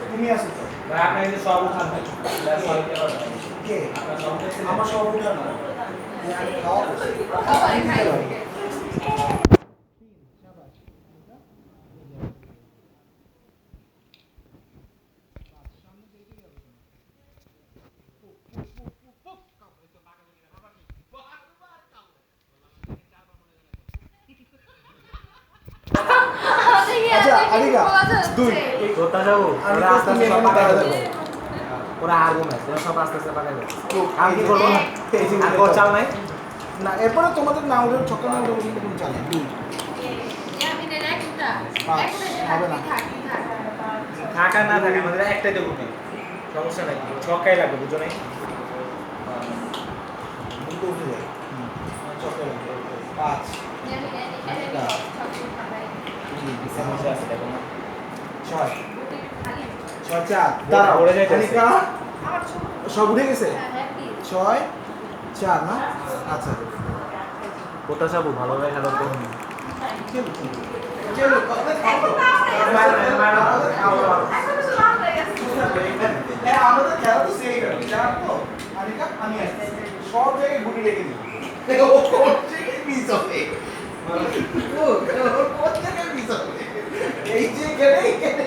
তুমি আসো তো ভাই আপনি এই যে সব উঠান ভাই কে আমার সব উঠা না আমি খাওয়া আচ্ছা আরিকা দুই তোতা যাবো আমি ওরা আস্তে তুমি আস্তে এখানে দাঁড়া পাকাবে যাবো ওরা আরবো না ওরা সব আস্তে আস্তে পাকাবে তো আমি কি করবো না আর কোর চাল নাই না এরপরে তোমাদের না ওদের ছক্কা না ওদের পর্যন্ত কোনো চালে দুই হবে না থাকা না থাকে আমাদের একটাই দেবো না সমস্যা নাই ছক্কাই লাগবে বুঝো নাই দুটো উঠে যায় ছক্কা লাগবে পাঁচ সমস্যা আছে দেখো না ছয় ছয় চার দাঁড়াও উড়ে যাইতেছে। আনিকা সব উঠে গেছে ছয় চার না আচ্ছা কোথা যাবো ভালোভাবে খেলা করবো চলো চলো আমাদের খেলা তো সেই জানো তো আনিকা আমি আসছি সব জায়গায় ঘুরে রেখে দিই ও কোন জায়গায় মিস হবে ও কোন জায়গায় মিস হবে এই যে এখানে